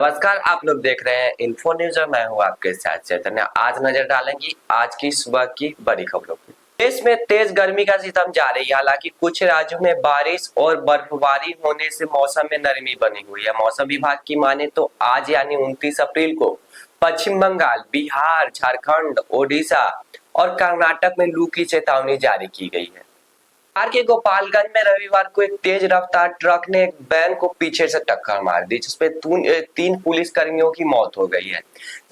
नमस्कार, आप लोग देख रहे हैं इन्फो न्यूज और मैं हूं आपके साथ चैतन्य। आज नजर डालेंगे आज की सुबह की बड़ी खबरों पर। देश में तेज गर्मी का सितम जारी है। हालांकि कुछ राज्यों में बारिश और बर्फबारी होने से मौसम में नरमी बनी हुई है। मौसम विभाग की माने तो आज यानी 29 अप्रैल को पश्चिम बंगाल, बिहार, झारखंड, ओडिशा और कर्नाटक में लू की चेतावनी जारी की गई है। बिहार के गोपालगंज में रविवार को एक तेज रफ्तार ट्रक ने एक वैन को पीछे से टक्कर मार दी, जिसमें तीन पुलिस कर्मियों की मौत हो गई है,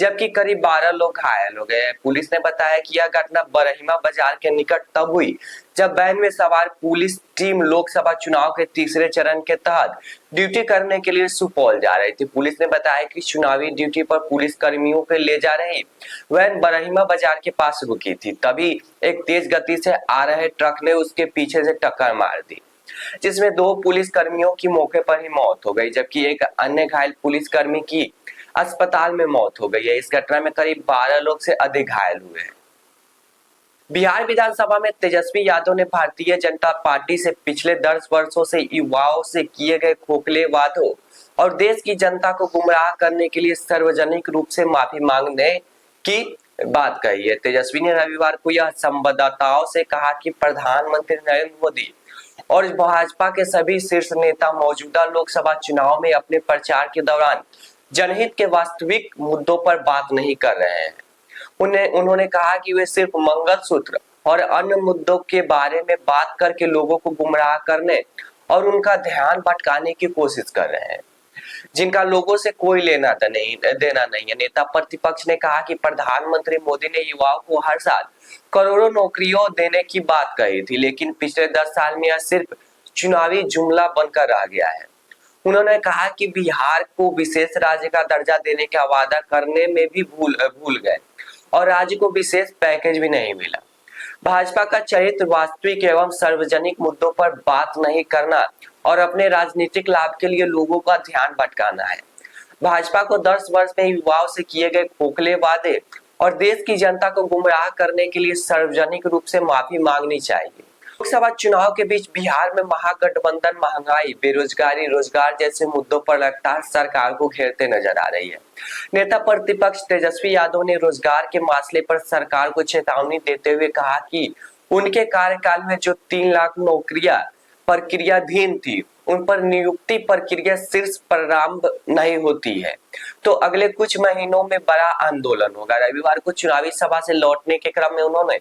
जबकि करीब 12 लोग घायल हो गए हैं। पुलिस ने बताया कि यह घटना बरहिमा बाजार के निकट तब हुई जब वैन में सवार पुलिस टीम लोकसभा चुनाव के तीसरे चरण के तहत ड्यूटी करने के लिए सुपौल जा रही थी। पुलिस ने बताया कि चुनावी ड्यूटी पर पुलिस कर्मियों को ले जा रही वैन बरहिमा बाजार के पास रुकी थी। तभी एक तेज गति से आ रहे ट्रक ने उसके पीछे से टक्कर मार दी, जिसमें 2 पुलिस कर्मियों की मौके पर ही मौत हो गई, जबकि एक अन्य घायल पुलिस कर्मी की अस्पताल में मौत हो गई है। इस घटना में करीब 12 लोग से अधिक घायल हुए हैं। बिहार विधानसभा में तेजस्वी यादव ने भारतीय जनता पार्टी से पिछले 10 वर्षों से युवाओं से किए गए खोखले वादों और देश की जनता को गुमराह करने के लिए सार्वजनिक रूप से माफी मांगने की बात कही है। तेजस्वी ने रविवार को यह संवाददाताओं से कहा कि प्रधानमंत्री नरेंद्र मोदी और भाजपा के सभी शीर्ष नेता मौजूदा लोकसभा चुनाव में अपने प्रचार के दौरान जनहित के वास्तविक मुद्दों पर बात नहीं कर रहे हैं। उन्होंने कहा कि वे सिर्फ मंगलसूत्र और अन्य मुद्दों के बारे में बात करके लोगों को गुमराह करने और उनका ध्यान भटकाने की कोशिश कर रहे हैं, जिनका लोगों से कोई लेना देना नहीं है। नेता प्रतिपक्ष ने कहा कि प्रधानमंत्री मोदी ने युवाओं को हर साल करोड़ों नौकरियों देने की बात कही थी, लेकिन पिछले 10 साल में यह सिर्फ चुनावी जुमला बनकर रह गया है। उन्होंने कहा कि बिहार को विशेष राज्य का दर्जा देने का वादा करने में भी भूल गए और राज्य को विशेष पैकेज भी नहीं मिला। भाजपा का चरित्र वास्तविक एवं सार्वजनिक मुद्दों पर बात नहीं करना और अपने राजनीतिक लाभ के लिए लोगों का ध्यान भटकाना है। भाजपा को 10 वर्ष में युवाओं से किए गए खोखले वादे और देश की जनता को गुमराह करने के लिए सार्वजनिक रूप से माफी मांगनी चाहिए। लोकसभा चुनाव के बीच बिहार में महागठबंधन महंगाई, बेरोजगारी, रोजगार जैसे मुद्दों पर लगातार सरकार को घेरते नजर आ रही है। नेता प्रतिपक्ष तेजस्वी यादव ने रोजगार के मसले पर सरकार को चेतावनी देते हुए कहा कि उनके कार्यकाल में जो 3 लाख नौकरियां प्रक्रियाधीन थी, उन पर नियुक्ति प्रक्रिया शीर्ष प्रारंभ नहीं होती है तो अगले कुछ महीनों में बड़ा आंदोलन होगा। रविवार को चुनावी सभा से लौटने के क्रम में उन्होंने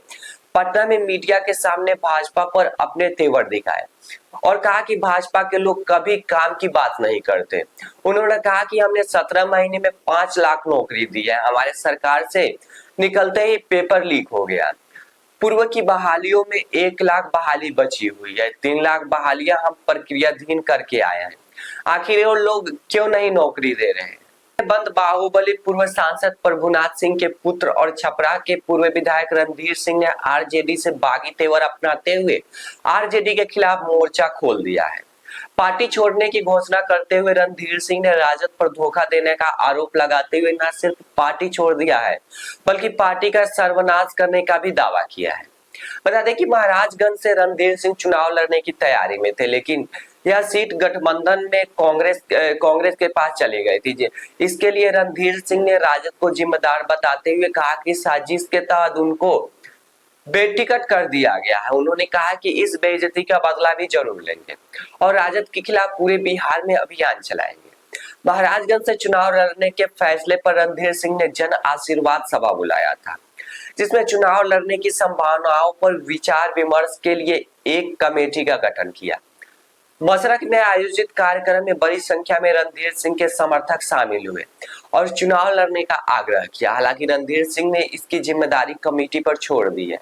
पटना में मीडिया के सामने भाजपा पर अपने तेवर दिखाए और कहा कि भाजपा के लोग कभी काम की बात नहीं करते। उन्होंने कहा कि हमने 17 महीने में 5 लाख नौकरी दी है, हमारे सरकार से निकलते ही पेपर लीक हो गया। पूर्व की बहालियों में 1 लाख बहाली बची हुई है, 3 लाख बहालियां हम प्रक्रियाधीन करके आए हैं। आखिर वो लोग क्यों नहीं नौकरी दे रहे हैं? बंद बाहुबली पूर्व सांसद प्रभुनाथ सिंह के पुत्र और छपरा के पूर्व विधायक रणधीर सिंह ने आरजेडी से बागी तेवर अपनाते हुए आरजेडी के खिलाफ मोर्चा खोल दिया है। पार्टी छोड़ने की घोषणा करते हुए रणधीर सिंह ने राजद पर धोखा देने का आरोप लगाते हुए न सिर्फ पार्टी छोड़ दिया है, बल्कि पार्टी का सर्वनाश करने का भी दावा किया है। बता दें कि महाराजगंज से रणधीर सिंह चुनाव लड़ने की तैयारी में थे, लेकिन यह सीट गठबंधन में कांग्रेस के पास चली गई थी। इसके लिए रणधीर सिंह ने राजद को जिम्मेदार बताते हुए कहा कि साजिश के तहत उनको बेटिकट कर दिया गया है। उन्होंने कहा कि इस बेइज्जती का बदला भी जरूर लेंगे और राजद के खिलाफ पूरे बिहार में अभियान चलाएंगे। महाराजगंज से चुनाव लड़ने के फैसले पर रणधीर सिंह ने जन आशीर्वाद सभा बुलाया था, जिसमें चुनाव लड़ने की संभावनाओं पर विचार विमर्श के लिए एक कमेटी का गठन किया। मसरख में आयोजित कार्यक्रम में बड़ी संख्या में रणधीर सिंह के समर्थक शामिल हुए और चुनाव लड़ने का आग्रह किया। हालांकि रणधीर सिंह ने इसकी जिम्मेदारी कमेटी पर छोड़ दी है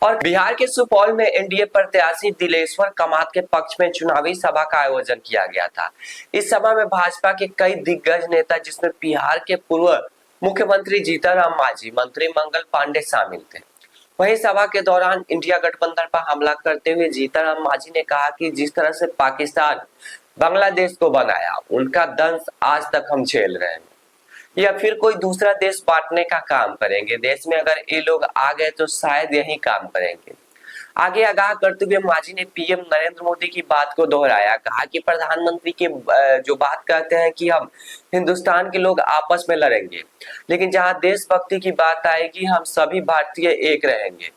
और बिहार के सुपौल में एनडीए प्रत्याशी दिलेश्वर कामत के पक्ष में चुनावी सभा का आयोजन किया गया था। इस सभा में भाजपा के कई दिग्गज नेता, जिसमें बिहार के पूर्व मुख्यमंत्री जीतनराम मांझी, मंत्री मंगल पांडे शामिल थे। वहीं सभा के दौरान इंडिया गठबंधन पर हमला करते हुए जीतनराम मांझी ने कहा कि जिस तरह से पाकिस्तान बांग्लादेश को बनाया, उनका दंश आज तक हम झेल रहे हैं, या फिर कोई दूसरा देश बांटने का काम करेंगे। देश में अगर ये लोग आ गए तो शायद यही काम करेंगे। आगे आगाह करते हुए मांझी ने पीएम नरेंद्र मोदी की बात को दोहराया। कहा कि प्रधानमंत्री के जो बात कहते हैं कि हम हिंदुस्तान के लोग आपस में लड़ेंगे, लेकिन जहां देशभक्ति की बात आएगी हम सभी भारतीय एक रहेंगे।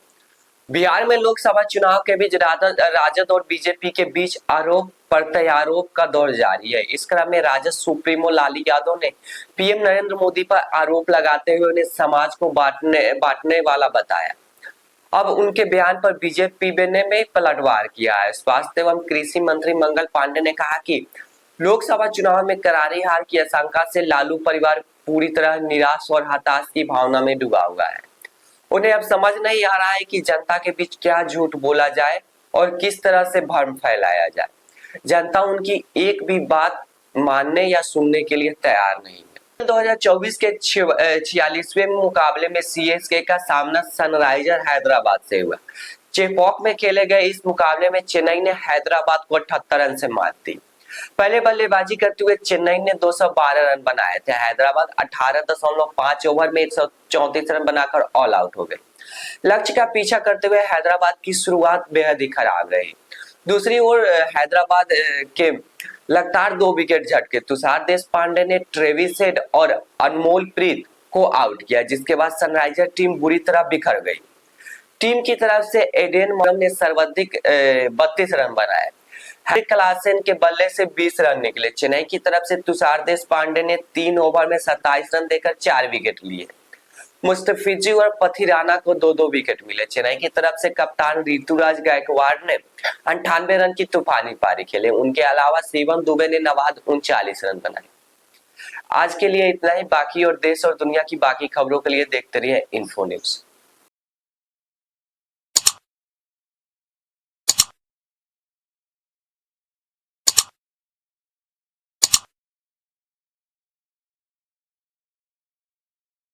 बिहार में लोकसभा चुनाव के बीच राजद और बीजेपी के बीच आरोप प्रत्यारोप का दौर जारी है। इस क्रम में राजद सुप्रीमो लालू यादव ने पीएम नरेंद्र मोदी पर आरोप लगाते हुए उन्हें समाज को बांटने वाला बताया। अब उनके बयान पर बीजेपी ने में पलटवार किया है। स्वास्थ्य एवं कृषि मंत्री मंगल पांडे ने कहा कि लोकसभा चुनाव में करारी हार की आशंका से लालू परिवार पूरी तरह निराश और हताश की भावना में डूबा हुआ है। उन्हें अब समझ नहीं आ रहा है कि जनता के बीच क्या झूठ बोला जाए और किस तरह से भ्रम फैलाया जाए। जनता उनकी एक भी बात मानने या सुनने के लिए तैयार नहीं है। 2024 के 46वें मुकाबले में सीएसके का सामना सनराइजर हैदराबाद से हुआ। चेपॉक में खेले गए इस मुकाबले में चेन्नई ने हैदराबाद को 78 रन से मात दी। पहले बल्लेबाजी करते हुए चेन्नई ने 212 रन बनाए थे। हैदराबाद 18.5 ओवर में 134 रन बनाकर ऑल आउट हो गए। लक्ष्य का पीछा करते हुए हैदराबाद की शुरुआत बेहद ही खराब रही। दूसरी ओर हैदराबाद के लगातार 2 विकेट झटके। तुषार देशपांडे ने ट्रेविस हेड और अनमोल प्रीत को आउट किया, जिसके बाद सनराइजर टीम बुरी तरह बिखर गई। टीम की तरफ से एडेन मॉर्गन ने सर्वाधिक 32 रन बनाए। हैरी क्लासेन के बल्ले से 20 रन निकले। चेन्नई की तरफ से तुषार देशपांडे ने 3 ओवर में 27 रन देकर 4 विकेट लिए। मुस्तफिजी और पथिराना को 2-2 विकेट मिले। चेन्नई की तरफ से कप्तान ऋतुराज गायकवाड़ ने 98 रन की तूफानी पारी खेले। उनके अलावा शिवम दुबे ने नवाद 39 रन बनाए। आज के लिए इतना ही। बाकी और देश और दुनिया की बाकी खबरों के लिए देखते रहिए इन्फो न्यूज।